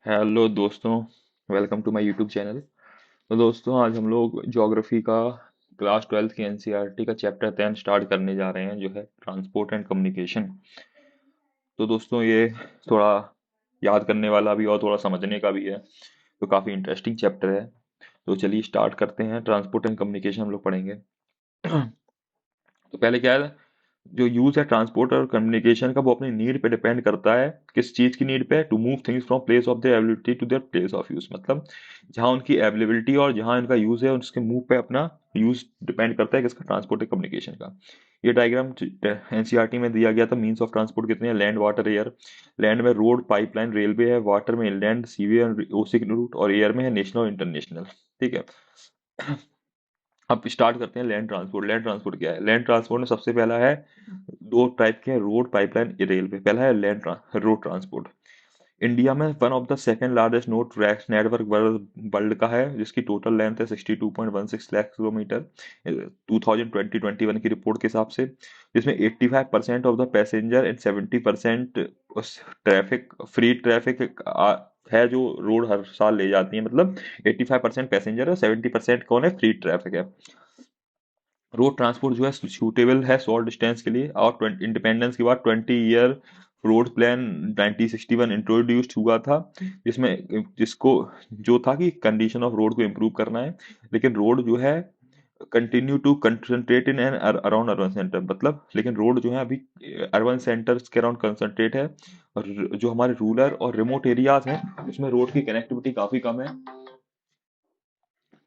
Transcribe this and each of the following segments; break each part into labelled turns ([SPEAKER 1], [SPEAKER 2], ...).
[SPEAKER 1] Hello दोस्तों। Welcome to my YouTube channel. तो दोस्तों आज हम लोग ज्योग्राफी का क्लास 12th की एनसीईआरटी का चैप्टर 10 स्टार्ट करने जा रहे हैं जो है ट्रांसपोर्ट एंड कम्युनिकेशन। तो दोस्तों ये थोड़ा याद करने वाला भी और थोड़ा समझने का भी है, तो काफ़ी इंटरेस्टिंग चैप्टर है। तो चलिए स्टार्ट करते हैं। ट्रांसपोर्ट एंड कम्युनिकेशन हम लोग पढ़ेंगे। तो पहले क्या है, जो यूज है ट्रांसपोर्ट और कम्युनिकेशन का वो अपनी नीड पे डिपेंड करता है। किस चीज की नीड पे? To move things from place of their availability to their place of use. मतलब जहाँ उनकी अवेलेबिलिटी और जहाँ इनका यूज है उसके मूव पे अपना यूज डिपेंड करता है किसका? ट्रांसपोर्ट और कम्युनिकेशन का। ये डायग्राम एनसीईआरटी में दिया गया था। मीन्स ऑफ ट्रांसपोर्ट कितने हैं? Land, water, air. लैंड में रोड, पाइपलाइन, रेलवे है। वाटर में इंलैंड, सीवे और ओशियन रूट। और एयर में है नेशनल और इंटरनेशनल। ठीक है। अब स्टार्ट करते हैं लैंड ट्रांसपोर्ट। लैंड ट्रांसपोर्ट क्या है? लैंड ट्रांसपोर्ट में सबसे पहला है, दो टाइप के हैं, रोड, पाइपलाइन, रेलवे। पहला है लैंड रोड ट्रांसपोर्ट। इंडिया में one of the second largest note track network world का है, जिसकी टोटल लेंथ है 62.16 लाख किलोमीटर 2020-21 की रिपोर्ट के हिसाब से। जिसमें 85% ऑफ द पैसेंजर एंड 70% उस ट्रैफिक, फ्री ट्रैफिक है जो रोड हर साल ले जाती है। मतलब 85% पैसेंजर है, 70% कौन है? फ्री ट्रैफिक है। रोड ट्रांसपोर्ट जो है सूटेबल है शॉर्ट डिस्टेंस के लिए। और इंडिपेंडेंस के बाद 20 ईयर रोड प्लान 1961 इंट्रोड्यूस्ड हुआ था, जिसमें जिसको जो था कि कंडीशन ऑफ रोड को इम्प्रूव करना है। लेकिन रोड जो है continue to concentrate in and around urban centre. मतलब लेकिन रोड जो है अभी अर्बन सेंटर्स के अराउंड कंसंट्रेट है। और जो हमारे रूरल और रिमोट एरियाज हैं उसमें रोड की कनेक्टिविटी काफी कम है।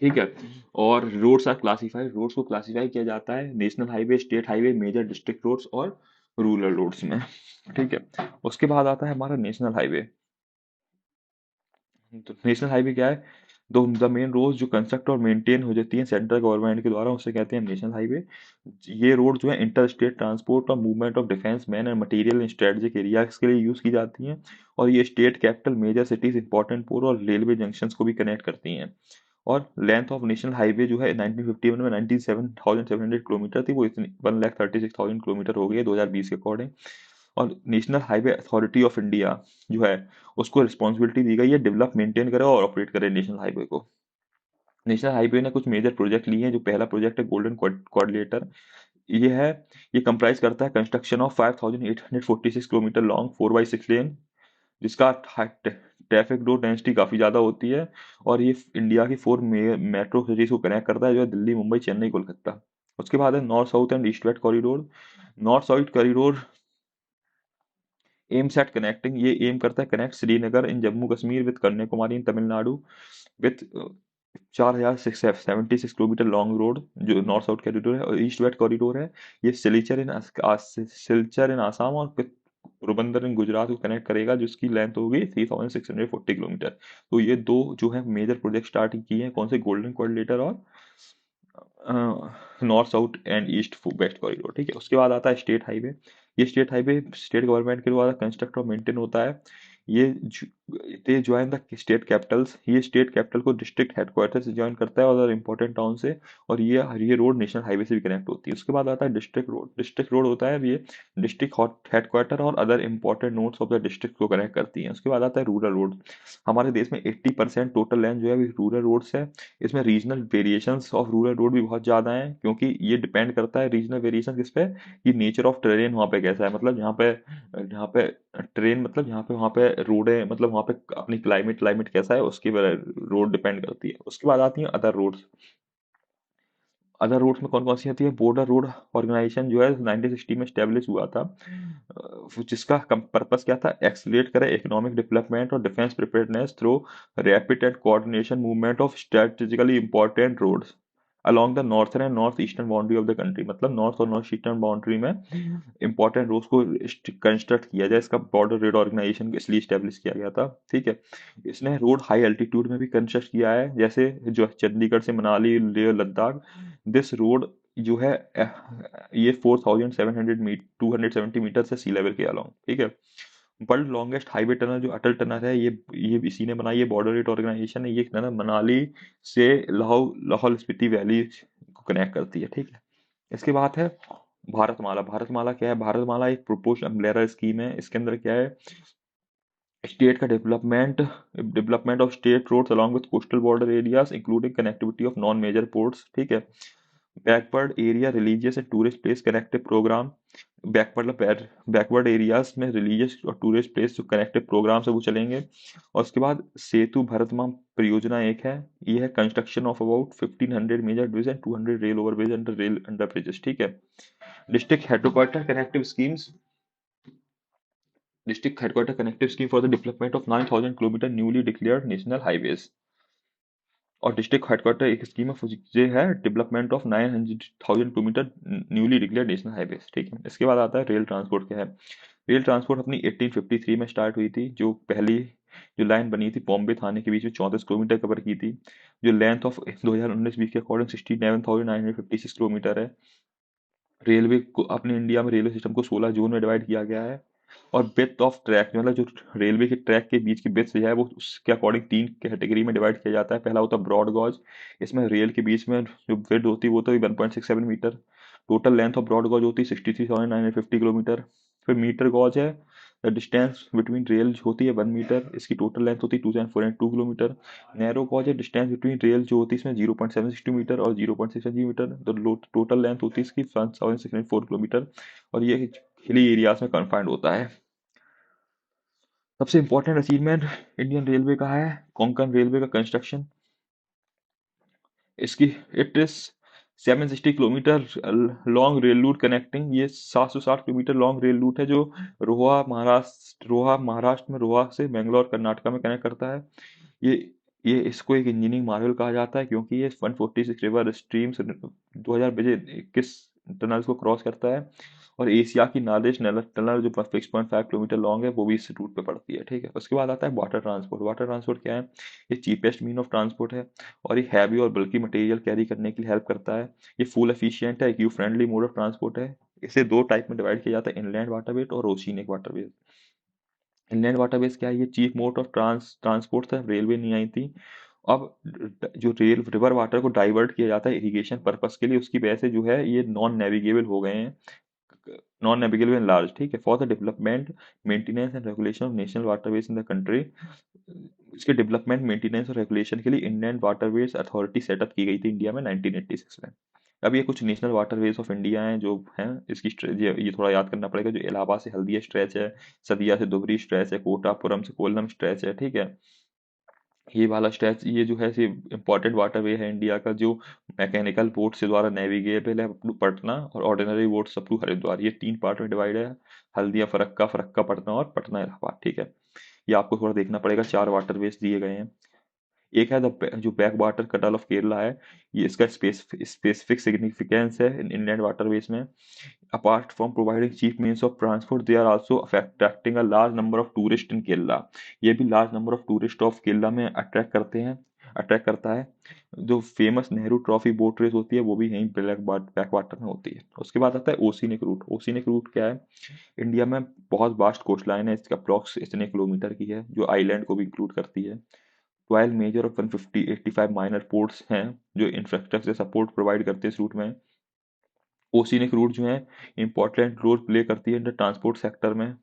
[SPEAKER 1] ठीक है। और रोड्स आर क्लासिफाइड, रोड्स को क्लासिफाई किया जाता है national highway, state highway, major district roads और रूरल रोड्स में। ठीक है। उसके बाद आता है हमारा नेशनल हाईवे। तो नेशनल हाईवे क्या है? दो द मेन रोड जो कंस्ट्रक्ट और मेंटेन हो जाती है सेंट्रल गवर्नमेंट के द्वारा, उसे कहते हैं नेशनल हाईवे। ये रोड जो है इंटर स्टेट ट्रांसपोर्ट और movement of defence man and material in strategic areas के लिए यूज की जाती हैं। और ये state capital, major cities, important port और रेलवे जंक्शंस को भी कनेक्ट करती हैं। और लेंथ ऑफ नेशनल हाईवे जो है 1951 में 97,700 किलोमीटर थी, वो इतनी 1,36,000 किलोमीटर हो गई है 2020 के अकॉर्डिंग। और national highway authority of India जो है उसको रिस्पॉन्सिबिलिटी दी गई है डेवलप, मेंटेन करे और ऑपरेट करे नेशनल हाईवे को। नेशनल हाईवे ने कुछ मेजर प्रोजेक्ट लिए हैं। जो पहला प्रोजेक्ट है गोल्डन क्वाड्रिलेटर, ये है, ये कंप्राइज करता है construction of 5,846 kilometre long 4x6 लेन, जिसका ट्रैफिक रो डेंसिटी काफ़ी ज़्यादा होती है। और ये इंडिया की 4 मेट्रो सिटीज़ को कनेक्ट करता है, जो है दिल्ली, मुंबई, चेन्नई, कोलकाता। उसके बाद है north south and east west corridor. North south corridor aims at connecting, ये एम करता है connect Srinagar in Jammu Kashmir with Kanyakumari in Tamil Nadu with 4,676 kilometre long road, जो नॉर्थ साउथ कॉरिडोर है। और ईस्ट वेस्ट कॉरिडोर है, ये सिलचर इन आसाम और पोरबंदर इन गुजरात को कनेक्ट करेगा, जिसकी लेंथ होगी 3,640 किलोमीटर। तो ये दो जो है मेजर प्रोजेक्ट स्टार्ट किए हैं, कौन से? गोल्डन क्वाड्रिलेटर और north south and east west corridor. ठीक है। उसके बाद आता है स्टेट हाईवे। ये स्टेट हाईवे स्टेट गवर्नमेंट के द्वारा कंस्ट्रक्ट और मेंटेन होता है। ये they join the state Capitals, ये स्टेट कैपिटल को डिस्ट्रिक्ट हेडक्वार्टर से ज्वाइन करता है और अदर इंपॉर्टेंट टाउन से। और ये रोड नेशनल हाईवे से भी कनेक्ट होती है। उसके बाद आता है डिस्ट्रिक्ट रोड। डिस्ट्रिक्ट रोड होता है, ये डिस्ट्रिक्ट हेडक्वार्टर और other important nodes of the district को कनेक्ट करती है। उसके बाद आता है रूरल रोड। हमारे देश में 80% टोटल लैंड जो है रूरल रोड्स है। इसमें regional variations of rural road भी बहुत ज़्यादा हैं, क्योंकि ये डिपेंड करता है रीजनल वेरिएशन किस पे, कि नेचर ऑफ टेरेन वहाँ पे कैसा है। मतलब यहाँ पे ट्रेन, मतलब यहाँ पे वहाँ पे रोड है, मतलब वहाँ पे अपनी क्लाइमेट क्लाइमेट कैसा है उसकी रोड डिपेंड करती है। उसके बाद आती हैं अदर रोड्स। अदर रोड्स में कौन कौन सी आती है? बॉर्डर रोड ऑर्गेनाइजेशन जो है 1960 में स्टेब्लिश हुआ था, जिसका पर्पस क्या था? एक्सलेट करे इकोनॉमिक डेवलपमेंट और defence preparedness through rapid and coordination movement of strategically important roads along the northern and north eastern boundary of the country। मतलब नॉर्थ और नॉर्थ ईस्टर्न बाउंड्री में इंपॉर्टेंट रोड्स को construct किया जाए। इसका border road organisation इसलिए establish किया गया था। ठीक है। इसने रोड हाई एल्टीट्यूड में भी कंस्ट्रक्ट किया है, जैसे जो चंडीगढ़ से मनाली, लेह लद्दाख। दिस रोड जो है ये 4,700 270 मीटर से सी लेवल के अलोंग। ठीक है। वर्ल्ड लॉन्गेस्ट हाईवे टनल जो अटल टनल है, ये इसी ने बनाई है, बॉर्डर रेट ऑर्गेनाइजेशन है। ये टनल मनाली से लाहौल लाहौल स्पीति वैली को कनेक्ट करती है। ठीक है। इसके बाद है भारतमाला। भारतमाला क्या है? भारतमाला एक प्रोपोज अम्ब्रेला स्कीम है। इसके अंदर क्या है, स्टेट का development of state roads along with coastal border areas including connectivity of non major ports, ठीक है। Backward area religious and tourist place connective programme, backward areas में रिलीजियस और टूरिस्ट प्लेस जो कनेक्टिव प्रोग्राम्स है वो चलेंगे। और उसके बाद सेतु भारतमाम परियोजना एक है, ये है construction of about 1500 major bridge and 200 rail overbridge and rail under bridges, ठीक है। District headquarter connective schemes, district headquarter connective scheme for the development of 9,000 kilometer newly declared national highways। और डिस्ट्रिक्ट हेडक्वार्टर एक scheme of ये है development of 900,000 kilometre newly declared national highways, ठीक है। इसके बाद आता है रेल ट्रांसपोर्ट क्या है। रेल ट्रांसपोर्ट अपनी 1853 में स्टार्ट हुई थी, जो पहली जो लाइन बनी थी बॉम्बे थाने के बीच में 34 किलोमीटर कवर की थी, जो लेंथ ऑफ 2019-20 के अकॉर्डिंग 67,956 किलोमीटर है। रेलवे को अपने इंडिया में रेलवे सिस्टम को 16 जोन में डिवाइड किया गया है। और ब्रेथ ऑफ ट्रैक मतलब जो रेलवे के ट्रैक के बीच की ब्रेथ जो है वो उसके अकॉर्डिंग तीन कैटेगरी में डिवाइड किया जाता है। पहला होता है ब्रॉड गॉज, इसमें रेल के बीच में जो ब्रेथ होती है वो तो 1.67 metre. Total length of broad gauge होती है 63,950 किलोमीटर। फिर मीटर गॉज है, द डिस्टेंस बिटवीन रेल होती है 1 मीटर, इसकी टोटल लेंथ होती है 2.482 किलोमीटर। नैरो गॉज है, डिस्टेंस बिटवीन रेल जो होती है इसमें 0.762 मीटर और 0.6 मीटर, तो टोटल लेंथ होती है इसकी 1,604 किलोमीटर। और ये हिली एरियाज में कन्फाइंड होता है। सबसे इंपॉर्टेंट अचीवमेंट इंडियन रेलवे का है कोंकण रेलवे का कंस्ट्रक्शन। इसकी it is 760 kilometre long rail route connecting, ये 760 किलोमीटर लॉन्ग रेल रूट है जो रोहा महाराष्ट्र में रोहा से बेंगलोर कर्नाटका में कनेक्ट करता है। ये ये इसको एक इंजीनियरिंग मार्वल कहा जाता है क्योंकि ये 146 रिवर स्ट्रीम्स 2021 टनल्स को क्रॉस करता है। और एशिया की नार्देस्ट टनल जो 6.5 किलोमीटर लॉन्ग है वो भी इस रूट पे पड़ती है, ठीक है। उसके बाद आता है वाटर ट्रांसपोर्ट। वाटर ट्रांसपोर्ट क्या है, ये चीपेस्ट मीन ऑफ ट्रांसपोर्ट है और ये हैवी और बल्कि मटेरियल कैरी करने के लिए हेल्प करता है। ये फुल एफिशिएंट है, eco friendly mode of transport है। इसे दो टाइप में डिवाइड किया जाता है, इनलैंड वाटरवेज और ओशिनिक वाटरवेज। इनलैंड वाटरवेज क्या है, ये चीफ मोड ऑफ ट्रांसपोर्ट था, रेलवे नहीं आई थी। अब जो रेल रिवर वाटर को डाइवर्ट किया जाता है इरिगेशन पर्पस के लिए, उसकी वजह से जो है ये नॉन नेविगेबल हो गए हैं, नॉन नेविगेबल इन लार्ज, ठीक है। For the development maintenance and regulation of national waterways in the country, इसके डेवलपमेंट मेंटेनेंस और रेगुलेशन के लिए इंडियन वाटरवेज अथॉरिटी सेटअप की गई थी इंडिया में 1986 में। अब ये कुछ नेशनल वाटरवेज ऑफ इंडिया हैं जो हैं, इसकी ये थोड़ा याद करना पड़ेगा। जो इलाहाबाद से हल्दिया स्ट्रेच है, सदिया से दुबरी स्ट्रेच है, कोटापुरम से कोल्लम स्ट्रेच है, ठीक है। ये वाला स्ट्रेच ये जो है इम्पोर्टेंट वाटरवे है इंडिया का, जो मैकेनिकल बोट से द्वारा नेविगेबल है अप टू पटना और ordinary boat up to Haridwar. ये तीन पार्ट में डिवाइड है, हल्दिया फरक्का, फरक्का पटना और पटना इलाहाबाद, ठीक है। ये आपको थोड़ा देखना पड़ेगा, चार वाटरवेज दिए गए हैं। एक है जो बैक वाटर कटल ऑफ केरला है, ये इसका स्पेसिफिक सिग्निफिकेंस है इन इंडियन वाटरवेज में। Apart from providing cheap means of transport, they are also attracting a large number of tourists in Kerala। ये भी large number of tourists of Kerala में attract करता है। जो famous Nehru trophy boat race होती है वो भी यहीं बैक वाटर में होती है। उसके बाद आता है ओशिनिक रूट। ओशिनिक रूट क्या है, इंडिया में बहुत वास्ट कोस्ट लाइन है, इसका अप्रॉक्स इतने किलोमीटर की है, जो आइलैंड को भी इंक्लूड करती है। 12 मेजर और 150-85 माइनर पोर्ट्स हैं जो इंफ्रास्ट्रक्चर सपोर्ट प्रोवाइड करते हैं इस रूट में। ओशिनिक रूट जो है इंपॉर्टेंट रोल प्ले करती है इन द ट्रांसपोर्ट सेक्टर में।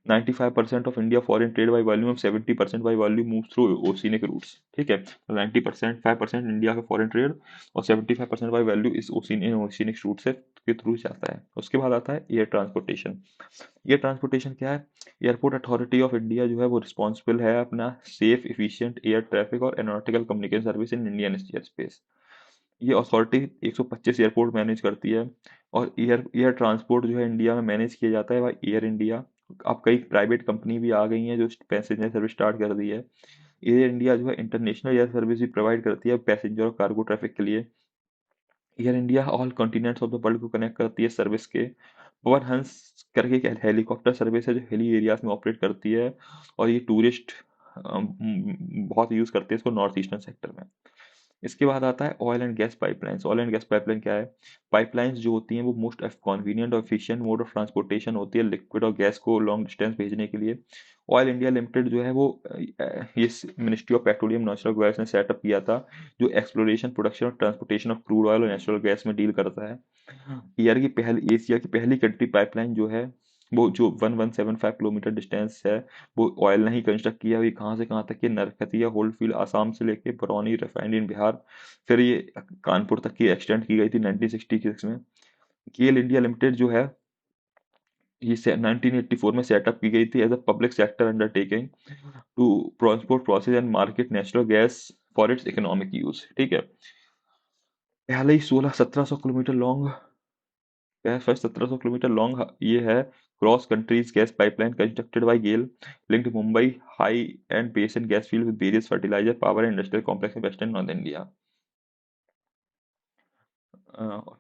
[SPEAKER 1] 95% of India foreign trade by volume, 70% by volume move through oceanic routes, ठीक है। तो 90% 5% इंडिया का फॉरेन ट्रेड और 75% बाई वैल्यू इस ओशिनिक रूट से के थ्रू जाता है। उसके बाद आता है एयर ट्रांसपोर्टेशन। एयर ट्रांसपोर्टेशन क्या है, एयरपोर्ट अथॉरिटी ऑफ इंडिया जो है वो रिस्पॉन्सिबल है अपना सेफ इफिशिएंट एयर ट्रैफिक और aeronautical communication service in Indian air space. ये अथॉरिटी 125 एयरपोर्ट मैनेज करती है। और एयर एयर ट्रांसपोर्ट जो है इंडिया में मैनेज किया जाता है बाय एयर इंडिया। अब कई प्राइवेट कंपनी भी आ गई हैं जो पैसेंजर सर्विस स्टार्ट कर दी है। एयर इंडिया जो है इंटरनेशनल एयर सर्विस भी प्रोवाइड करती है पैसेंजर और कार्गो ट्रैफिक के लिए। Air India all continents of the world को कनेक्ट करती है सर्विस के। पवन हंस करके एक हेलीकॉप्टर सर्विस है जो हिली एरियाज में ऑपरेट करती है, और ये टूरिस्ट बहुत यूज़ करते हैं इसको नॉर्थ ईस्टर्न सेक्टर में। इसके बाद आता है oil and gas pipelines. Oil and gas pipeline क्या है, पाइपलाइंस जो होती हैं वो मोस्ट कन्वीनियंट और एफिशिएंट मोड ऑफ ट्रांसपोर्टेशन होती है लिक्विड और गैस को लॉन्ग डिस्टेंस भेजने के लिए। ऑयल इंडिया लिमिटेड जो है वो ये ministry of petroleum natural gas ने सेटअप किया था, जो एक्सप्लोरेशन प्रोडक्शन और ट्रांसपोर्टेशन ऑफ क्रूड ऑयल और नेचुरल गैस में डील करता है। ईयर की पहली एशिया की पहली कंट्री पाइपलाइन जो है वो जो 1175 किलोमीटर डिस्टेंस है, वो ऑयल नहीं कंस्ट्रक्ट किया हुई, कहाँ से कहाँ तक कि नरकटिया होल्डफील्ड आसाम से लेके बरौनी रिफाइनरी इन बिहार, फिर ये कानपुर तक की एक्सटेंड की गई थी 1966 में। गेल इंडिया लिमिटेड जो है ये 1984 में सेटअप की गई थी as a public sector undertaking to transport process and market natural gas for its economic use, ठीक है। पहले ही 16-1700 किलोमीटर लॉन्ग, 1700 किलोमीटर लॉन्ग ये है cross countries gas pipeline constructed by GAIL linked Mumbai high and basin gas field with various fertilizer power and industrial complex in western north India.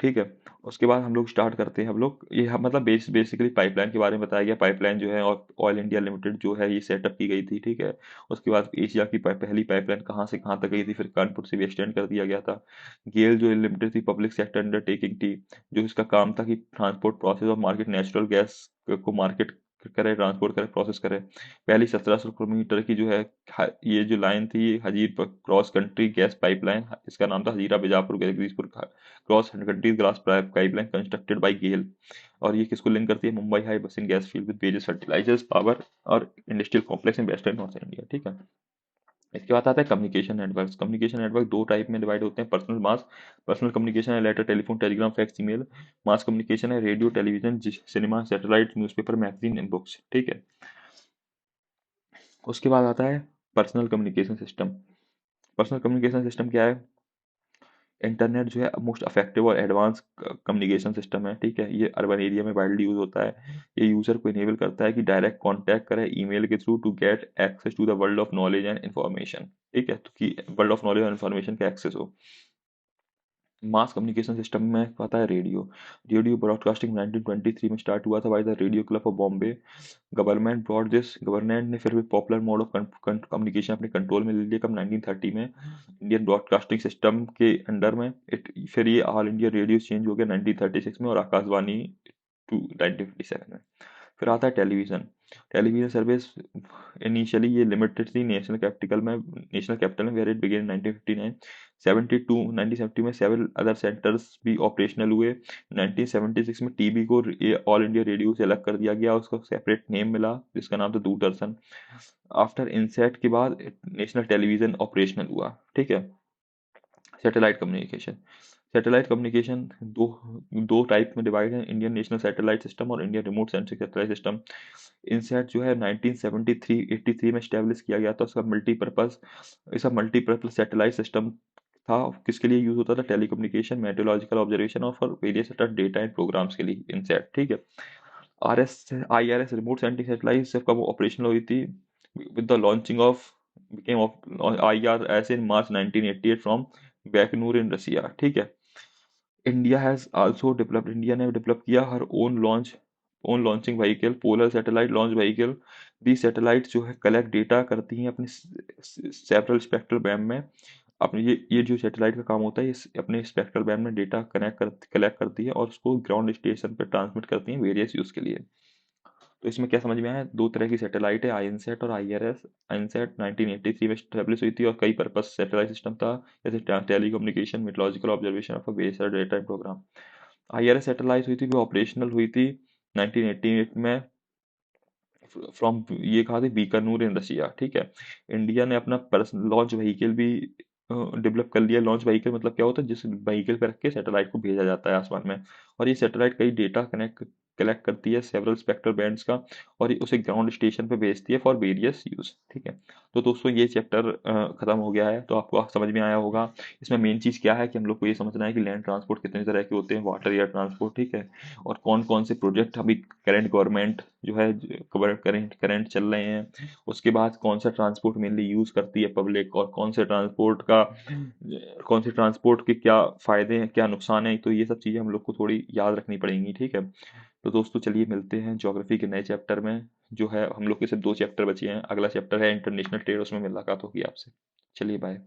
[SPEAKER 1] ठीक है। उसके बाद हम लोग स्टार्ट करते हैं, हम लोग ये मतलब बेसिकली पाइपलाइन के बारे में बताया गया। पाइपलाइन जो है और ऑयल इंडिया लिमिटेड जो है ये सेटअप की गई थी, ठीक है। उसके बाद एशिया की पहली पाइपलाइन कहाँ से कहाँ तक गई थी, फिर कानपुर से भी एक्सटेंड कर दिया गया था। गेल जो लिमिटेड थी पब्लिक सेक्टर अंडरटेकिंग थी, जो इसका काम था कि ट्रांसपोर्ट प्रोसेस और मार्केट नेचुरल गैस को मार्केट करे, ट्रांसपोर्ट करे, प्रोसेस करे। पहली 1700 किलोमीटर की जो है ये जो लाइन थी ये Hazira cross country gas pipeline, इसका नाम था Hazira Bijapur Jagdishpur cross countries gas pipeline constructed by GAIL. और ये किसको लिंक करती है, Mumbai high basin gas field with various fertilisers power और industrial complex in western north India, ठीक है। इसके बाद आता है कम्युनिकेशन नेटवर्क। कम्युनिकेशन नेटवर्क दो टाइप में डिवाइड होते हैं, पर्सनल मास, पर्सनल कम्युनिकेशन है letter telephone telegram fax email. मास कम्युनिकेशन है radio television cinema satellite newspaper magazine and books, ठीक है। उसके बाद आता है personal communication system. Personal communication system क्या है, इंटरनेट जो है मोस्ट इफेक्टिव और एडवांस कम्युनिकेशन सिस्टम है, ठीक है। ये अर्बन एरिया में वाइडली यूज होता है। ये यूजर को इनेबल करता है कि डायरेक्ट कांटेक्ट करे ईमेल के through to get access to the world of knowledge and information, ठीक है, तो कि वर्ल्ड ऑफ नॉलेज और इन्फॉर्मेशन का एक्सेस हो। मास कम्युनिकेशन सिस्टम में पता है रेडियो। रेडियो ब्रॉडकास्टिंग 1923 में स्टार्ट हुआ था by the radio club of Bombay. Government ने फिर भी पॉपुलर मोड ऑफ कम्युनिकेशन अपने कंट्रोल में ले लिया कब, 1930 में, इंडियन ब्रॉडकास्टिंग सिस्टम के अंडर में। फिर ये ऑल इंडिया रेडियो चेंज हो गया 1936 में और आकाशवाणी टू 1957 में। फिर आता है टेलीविज़न। टेलीविज़न सर्विस इनिशियली ये लिमिटेड थी नेशनल कैपिटल में, वेयर इट बिगेन 1959। 72 1970 में सेवरल अदर सेंटर्स भी ऑपरेशनल हुए। 1976 में टीवी को ये ऑल इंडिया रेडियो से अलग कर दिया गया, उसको सेपरेट नेम मिला जिसका नाम था दूरदर्शन। आफ्टर इनसेट के बाद नेशनल टेलीविज़न ऑपरेशनल हुआ, ठीक है। Satellite communication. सैटेलाइट कम्युनिकेशन दो दो टाइप में डिवाइड है, इंडियन नेशनल सैटेलाइट सिस्टम और Indian remote sensing satellite system. INSAT जो है 1973-83 में स्टैब्लिश किया गया था। उसका मल्टीपर्पज इसका मल्टीपर्पज सैटेलाइट सिस्टम था। किसके लिए यूज होता था, टेलीकम्युनिकेशन, मेट्रोलॉजिकल ऑब्जर्वेशन और for various data and programmes के लिए इनसैट, ठीक है। IRS रिमोट सेंसिंग सैटेलाइट जब कब ऑपरेशनल हुई थी, with the launching of became of IRS in March 1988 from Baikonur in Russia, ठीक है। इंडिया ने डेवलप किया her own launching vehicle polar satellite launch vehicle. The satellite जो है कलेक्ट डेटा करती हैं अपने सेवरल स्पेक्ट्रल बैंड में। अपने ये जो सैटेलाइट का काम होता है ये अपने स्पेक्ट्रल बैंड में डेटा कलेक्ट करती है और उसको ग्राउंड स्टेशन पर ट्रांसमिट करती हैं वेरियस यूज़ के लिए। तो इसमें क्या समझ में आया, दो तरह की सैटेलाइट है, आईएनसेट और आईआरएस। आईएनसेट 1983 में स्टैब्लिश हुई थी और कई पर्पस सैटेलाइट सिस्टम था, जैसे telecommunication, meteorological observation of base data programme. IRS satellite हुई थी वो ऑपरेशनल हुई थी 1988 में फ्रॉम ये कहा थे बीकानूर इन रशिया, ठीक है। इंडिया ने अपना पर्सनल लॉन्च व्हीकल भी डेवलप कर लिया। लॉन्च व्हीकल मतलब क्या होता है, जिस व्हीकल पे रख के सैटेलाइट को भेजा जाता है आसमान में, और ये सैटेलाइट कई डेटा कलेक्ट करती है सेवरल स्पेक्ट्रल बैंड्स का, और ये उसे ग्राउंड स्टेशन पे भेजती है फॉर वेरियस यूज, ठीक है। तो दोस्तों ये चैप्टर खत्म हो गया है, तो आपको समझ में आया होगा। इसमें मेन चीज़ क्या है कि हम लोग को ये समझना है कि लैंड ट्रांसपोर्ट कितने तरह के होते हैं, वाटर एयर ट्रांसपोर्ट, ठीक है। और कौन कौन से प्रोजेक्ट अभी करंट गवर्नमेंट जो है करंट चल रहे हैं। उसके बाद कौन सा ट्रांसपोर्ट मेनली यूज़ करती है पब्लिक, और कौन से ट्रांसपोर्ट के क्या फ़ायदे हैं क्या नुकसान है, तो ये सब चीज़ें हम लोग को थोड़ी याद रखनी पड़ेंगी, ठीक है। तो दोस्तों चलिए मिलते हैं ज्योग्राफी के नए चैप्टर में। जो है हम लोग के सिर्फ दो चैप्टर बचे हैं, अगला चैप्टर है इंटरनेशनल ट्रेड, उसमें मुलाकात होगी आपसे। चलिए बाय।